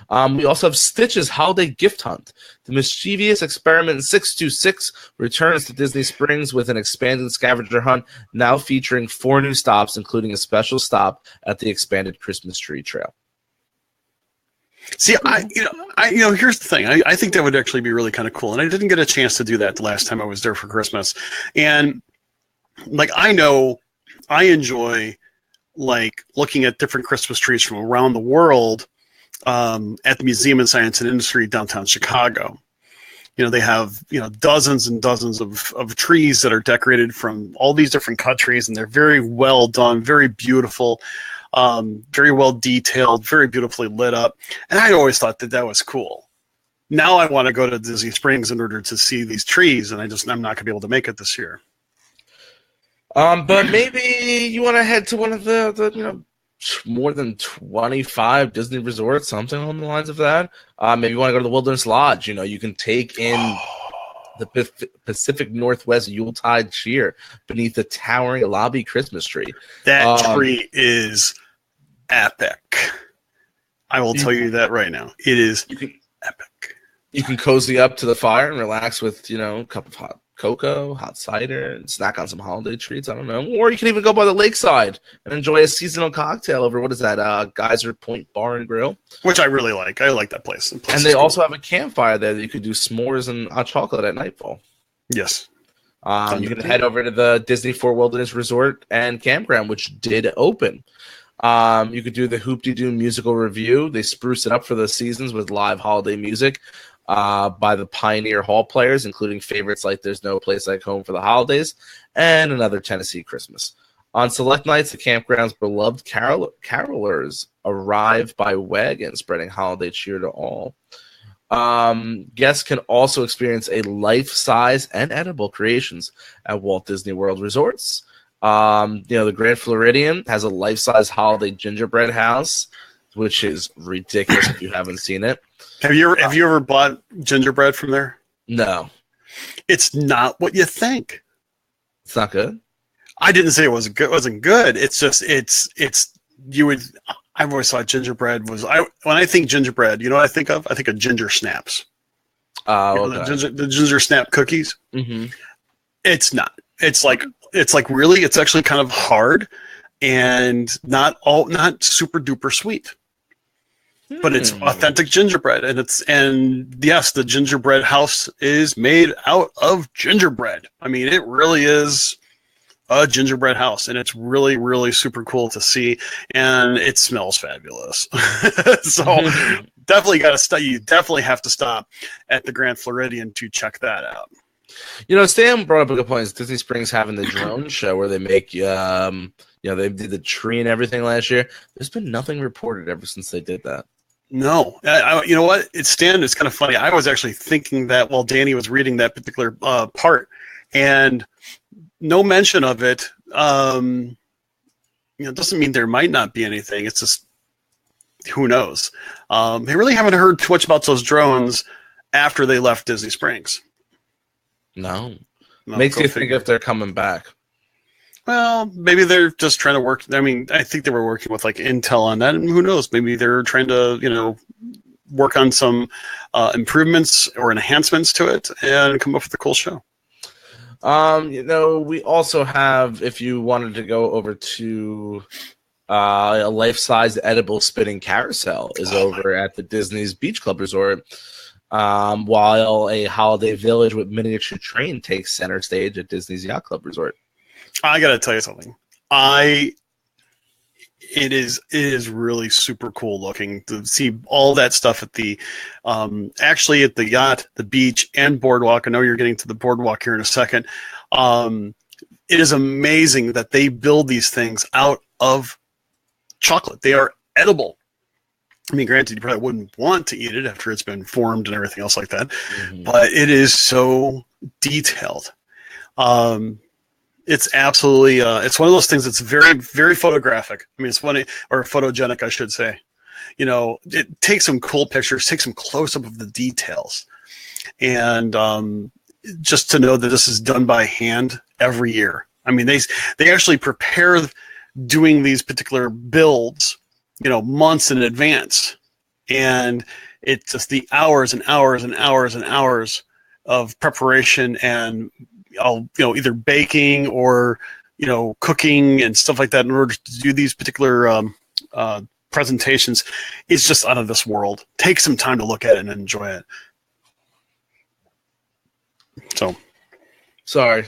We also have Stitch's Holiday Gift Hunt. The mischievous Experiment 626 returns to Disney Springs with an expanded scavenger hunt, now featuring 4 new stops, including a special stop at the expanded Christmas tree trail. See, here's the thing. I think that would actually be really kind of cool. And I didn't get a chance to do that the last time I was there for Christmas. And I enjoy looking at different Christmas trees from around the world at the Museum of Science and Industry downtown Chicago. They have, dozens and dozens of trees that are decorated from all these different countries, and they're very well done, very beautiful. Very well detailed, very beautifully lit up. And I always thought that was cool. Now I want to go to Disney Springs in order to see these trees, and I'm not going to be able to make it this year. But maybe you want to head to one of the more than 25 Disney resorts, something along the lines of that. Maybe you want to go to the Wilderness Lodge. You can take in the Pacific Northwest Yuletide cheer beneath the towering lobby Christmas tree. That tree is epic. I will tell you that right now. It is epic. You can cozy up to the fire and relax with, a cup of hot cocoa, hot cider, and snack on some holiday treats. I don't know. Or you can even go by the lakeside and enjoy a seasonal cocktail over, what is that, Geyser Point Bar and Grill. Which I really like. I like that place. And they also have a campfire there that you could do s'mores and hot chocolate at nightfall. Yes. You can head over to the Disney Fort Wilderness Resort and Campground, which did open. You could do the Hoop-de-Doo musical review. They spruce it up for the seasons with live holiday music by the Pioneer Hall players, including favorites like There's No Place Like Home for the Holidays and Another Tennessee Christmas. On select nights, the campground's beloved carolers arrive by wagon, spreading holiday cheer to all. Guests can also experience a life-size and edible creations at Walt Disney World resorts. The Grand Floridian has a life-size holiday gingerbread house, which is ridiculous if you haven't seen it. Have you ever bought gingerbread from there? No. It's not what you think. It's not good? I didn't say it wasn't good. It's just I've always thought gingerbread was when I think gingerbread, you know what I think of? I think of ginger snaps. Okay. The ginger snap cookies. Mm-hmm. It's not. It's actually kind of hard and not super duper sweet. But it's authentic gingerbread, and yes, the gingerbread house is made out of gingerbread. I mean, it really is a gingerbread house, and it's really, really super cool to see, and it smells fabulous. So definitely got to stop. You definitely have to stop at the Grand Floridian to check that out. Stan brought up a good point. Is Disney Springs having the drone show where they make, they did the tree and everything last year. There's been nothing reported ever since they did that. No, you know what? It's kind of funny. I was actually thinking that while Danny was reading that particular part, and no mention of it. It doesn't mean there might not be anything. It's just who knows. They really haven't heard too much about those drones after they left Disney Springs. No, makes you think if they're coming back. Well, maybe they're just trying to work. I mean, I think they were working with like Intel on that, and who knows? Maybe they're trying to, work on some improvements or enhancements to it and come up with a cool show. We also have, if you wanted to go over to a life-size edible spinning carousel is over at the Disney's Beach Club Resort, while a holiday village with miniature train takes center stage at Disney's Yacht Club Resort. I got to tell you something. It is really super cool looking to see all that stuff at the actually at the yacht, the beach, and boardwalk. I know you're getting to the boardwalk here in a second. It is amazing that they build these things out of chocolate. They are edible. I mean, granted, you probably wouldn't want to eat it after it's been formed and everything else like that, but it is so detailed. It's absolutely, it's one of those things that's very, very photographic. I mean, it's funny, or photogenic, I should say. It takes some cool pictures, takes some close-up of the details. And just to know that this is done by hand every year. I mean, they actually prepare doing these particular builds, months in advance. And it's just the hours and hours and hours and hours of preparation and either baking or, cooking and stuff like that in order to do these particular presentations. It's just out of this world. Take some time to look at it and enjoy it. So, sorry,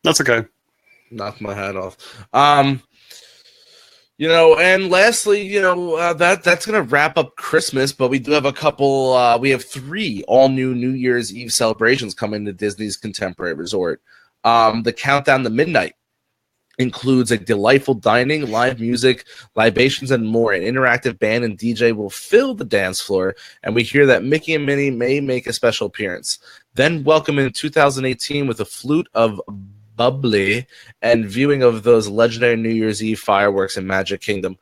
that's okay. Knocked my hat off. And lastly, that's going to wrap up Christmas, but we do have a couple, we have 3 all-new New Year's Eve celebrations coming to Disney's Contemporary Resort. The Countdown to Midnight includes a delightful dining, live music, libations, and more. An interactive band and DJ will fill the dance floor, and we hear that Mickey and Minnie may make a special appearance. Then welcome in 2018 with a flute of bubbly and viewing of those legendary New Year's Eve fireworks in Magic Kingdom.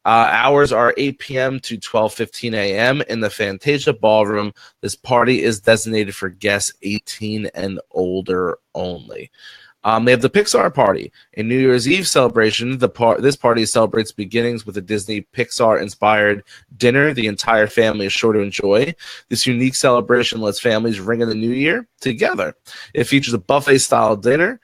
Hours are 8 p.m. to 12:15 a.m. in the Fantasia Ballroom. This party is designated for guests 18 and older only. They have the Pixar Party, a New Year's Eve celebration. This party celebrates beginnings with a Disney Pixar-inspired dinner the entire family is sure to enjoy. This unique celebration lets families ring in the new year together. It features a buffet-style dinner,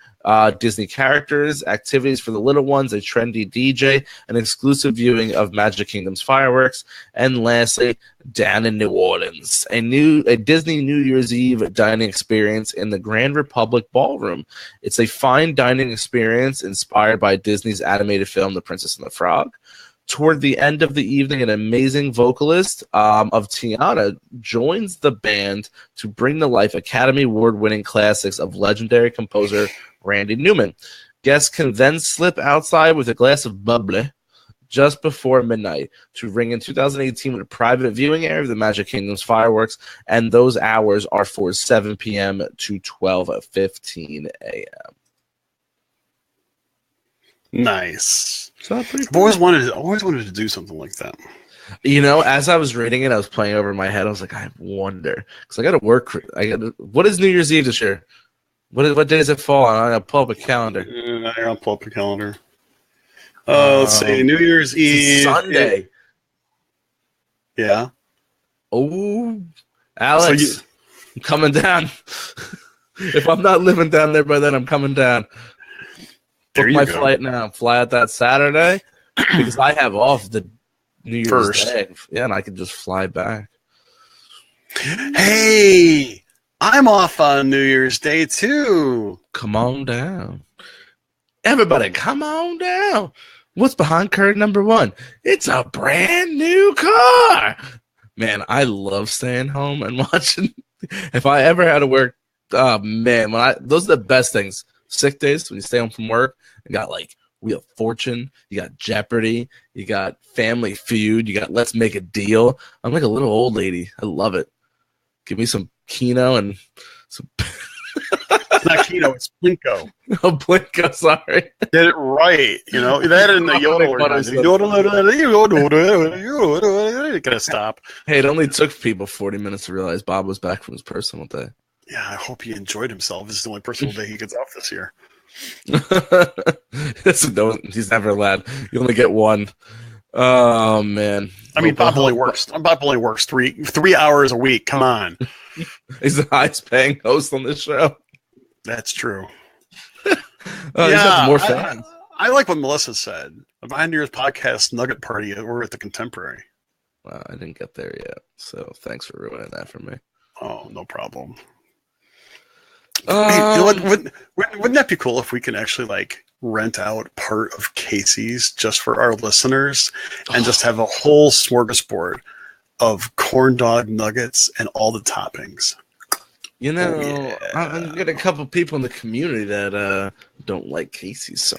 Disney characters, activities for the little ones, a trendy DJ, an exclusive viewing of Magic Kingdom's fireworks, and lastly, down in New Orleans, a Disney New Year's Eve dining experience in the Grand Republic Ballroom. It's a fine dining experience inspired by Disney's animated film, The Princess and the Frog. Toward the end of the evening, an amazing vocalist of Tiana joins the band to bring to life Academy Award-winning classics of legendary composer Randy Newman. Guests can then slip outside with a glass of bubbly just before midnight to ring in 2018 with a private viewing area of the Magic Kingdom's fireworks, and those hours are for 7 p.m. to 12:15 a.m. Nice. So I've always wanted to do something like that. As I was reading it, I was playing over in my head. I was like, I wonder, because I got to work. What is New Year's Eve this year? What day does it fall on? I got to pull up a calendar. I'll pull up a calendar. Let's see. New Year's Eve. Sunday. Yeah. Oh, Alex, I'm coming down. If I'm not living down there by then, I'm coming down. Book my flight now. Fly out that Saturday because I have off the New Year's Day. Yeah, and I can just fly back. Hey, I'm off on New Year's Day too. Come on down. Everybody, come on down. What's behind curtain number 1? It's a brand new car. Man, I love staying home and watching. If I ever had to work, oh man, those are the best things. Sick days when you stay home from work. You got like Wheel of Fortune, you got Jeopardy, you got Family Feud, you got Let's Make a Deal. I'm like a little old lady. I love it. Give me some Keno and some. It's not Keno, it's Plinko. Oh, Plinko, sorry. Get it right. That and the yodel. Yodel. Gotta stop. Hey, it only took people 40 minutes to realize Bob was back from his personal day. Yeah, I hope he enjoyed himself. This is the only personal day he gets off this year. He's never allowed. You only get one. Oh man. I mean, Bob only works 3 hours a week. Come on. He's the highest paying host on this show. That's true. Yeah, more fans. I like what Melissa said. Behind Yours podcast Nugget Party. We're at the Contemporary. Wow, I didn't get there yet. So thanks for ruining that for me. Oh, no problem. Hey, wouldn't that be cool if we can actually like rent out part of Casey's just for our listeners and just have a whole smorgasbord of corn dog nuggets and all the toppings? I'm getting a couple people in the community that don't like Casey's. So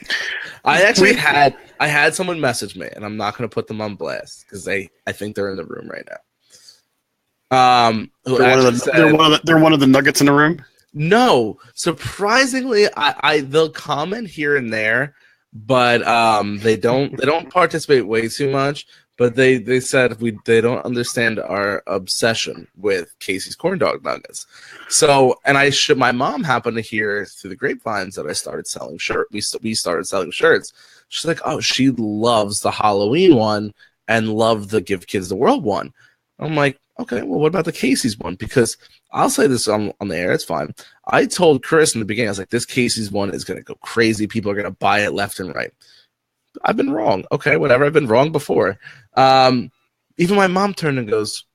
I actually had someone message me, and I'm not going to put them on blast because I think they're in the room right now. They're one of the nuggets in the room. No, surprisingly, they'll comment here and there, but they don't participate way too much. But they said they don't understand our obsession with Casey's corn dog nuggets. So, and my mom happened to hear through the grapevines that I started selling shirts. We started selling shirts. She's like, oh, she loves the Halloween one and loved the Give Kids the World one. I'm like, okay, well, what about the Casey's one? Because I'll say this on the air, it's fine. I told Chris in the beginning, I was like, this Casey's one is going to go crazy. People are going to buy it left and right. I've been wrong. Okay, whatever. I've been wrong before. Even my mom turned and goes,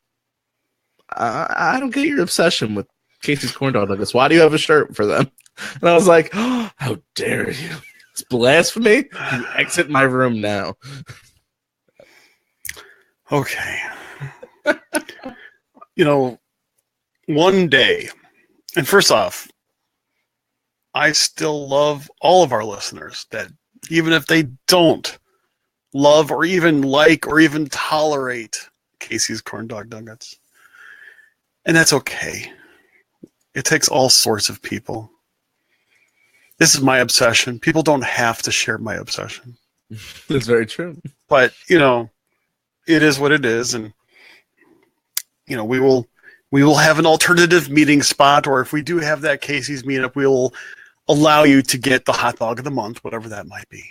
I don't get your obsession with Casey's corn dog nuggets. Why do you have a shirt for them? And I was like, oh, how dare you? It's blasphemy. You exit my room now. Okay. One day, and first off, I still love all of our listeners that even if they don't love or even like or even tolerate Casey's corn dog nuggets. And that's okay. It takes all sorts of people. This is my obsession. People don't have to share my obsession. That's very true. But, it is what it is. And, we will have an alternative meeting spot, or if we do have that Casey's meetup, we'll allow you to get the hot dog of the month, whatever that might be.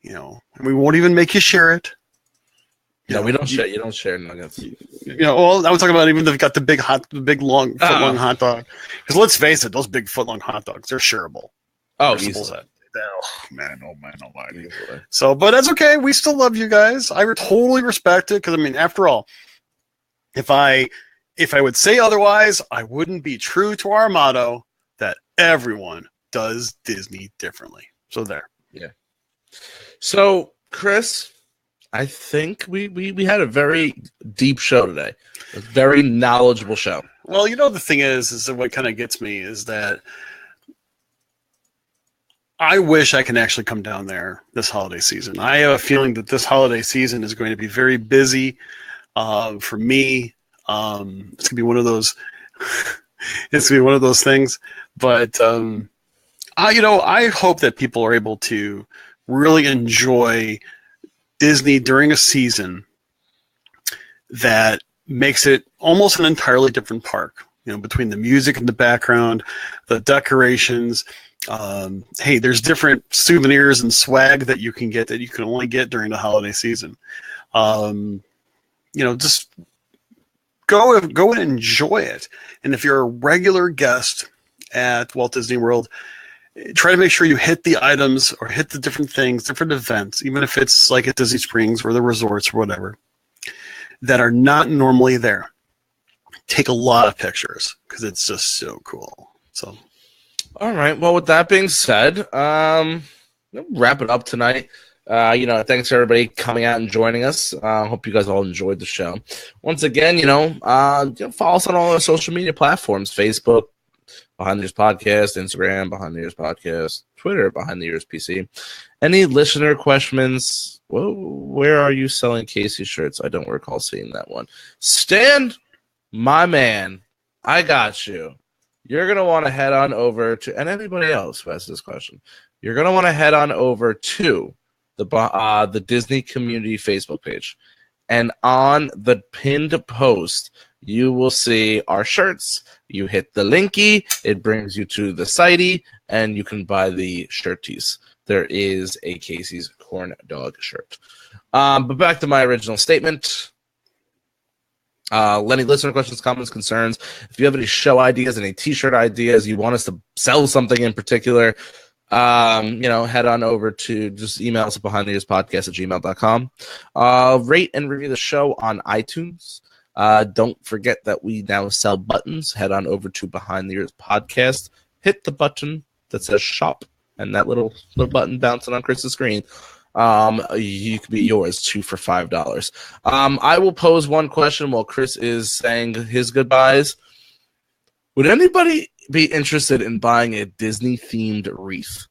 And we won't even make you share it. No, we don't share. You don't share nuggets. Well, I was talking about even if you've got the big long foot-long hot dog. Because let's face it, those big foot-long hot dogs, they're shareable. Oh, easily. Oh man. So, but that's okay. We still love you guys. I totally respect it because after all, if I would say otherwise, I wouldn't be true to our motto that everyone does Disney differently. So there. Yeah. So, Chris, I think we had a very deep show today. A very knowledgeable show. Well, the thing is that what kind of gets me is that I wish I can actually come down there this holiday season. I have a feeling that this holiday season is going to be very busy for me. It's going to be one of those. It's going to be one of those things. But I hope that people are able to really enjoy Disney during a season that makes it almost an entirely different park. Between the music in the background, the decorations. Hey, there's different souvenirs and swag that you can get that you can only get during the holiday season. Just go and enjoy it. And if you're a regular guest at Walt Disney World, try to make sure you hit the items or hit the different things, different events, even if it's like at Disney Springs or the resorts or whatever, that are not normally there. Take a lot of pictures because it's just so cool. So, all right. Well, with that being said, wrap it up tonight. Thanks for everybody coming out and joining us. Hope you guys all enjoyed the show. Once again, follow us on all our social media platforms: Facebook, Behind the Ears Podcast; Instagram, Behind the Ears Podcast; Twitter, Behind the Ears PC. Any listener questions? Well, where are you selling Casey shirts? I don't recall seeing that one. Stan, my man, I got you. You're going to want to head on over to, and anybody else who has this question, you're going to want to head on over to the Disney Community Facebook page. And on the pinned post, you will see our shirts. You hit the linky, it brings you to the site, and you can buy the shirties. There is a Casey's Corn Dog shirt. But back to my original statement. Any listener questions, comments, concerns, if you have any show ideas, any t-shirt ideas, you want us to sell something in particular, head on over to just email us at behindtheearspodcast@gmail.com. Rate and review the show on iTunes. Don't forget that we now sell buttons. Head on over to Behind the Ears Podcast. Hit the button that says shop, and that little button bouncing on Chris's screen. You could be yours, 2 for $5. I will pose one question while Chris is saying his goodbyes. Would anybody be interested in buying a Disney-themed wreath?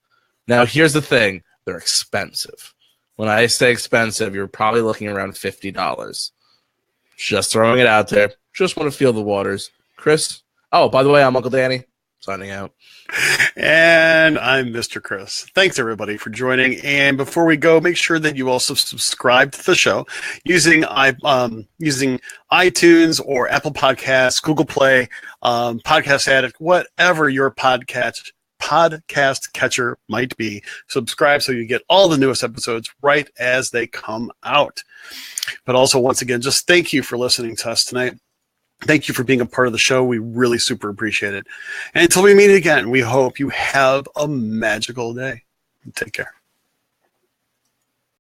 Now, here's the thing. They're expensive. When I say expensive, you're probably looking around $50. Just throwing it out there. Just want to feel the waters. Chris? Oh, by the way, I'm Uncle Danny. Signing out. And I'm Mr. Chris. Thanks, everybody, for joining. And before we go, make sure that you also subscribe to the show using iTunes or Apple Podcasts, Google Play, Podcast Addict, whatever your podcast catcher might be. Subscribe so you get all the newest episodes right as they come out. But also, once again, just thank you for listening to us tonight. Thank you for being a part of the show. We really super appreciate it. And until we meet again, we hope you have a magical day. Take care.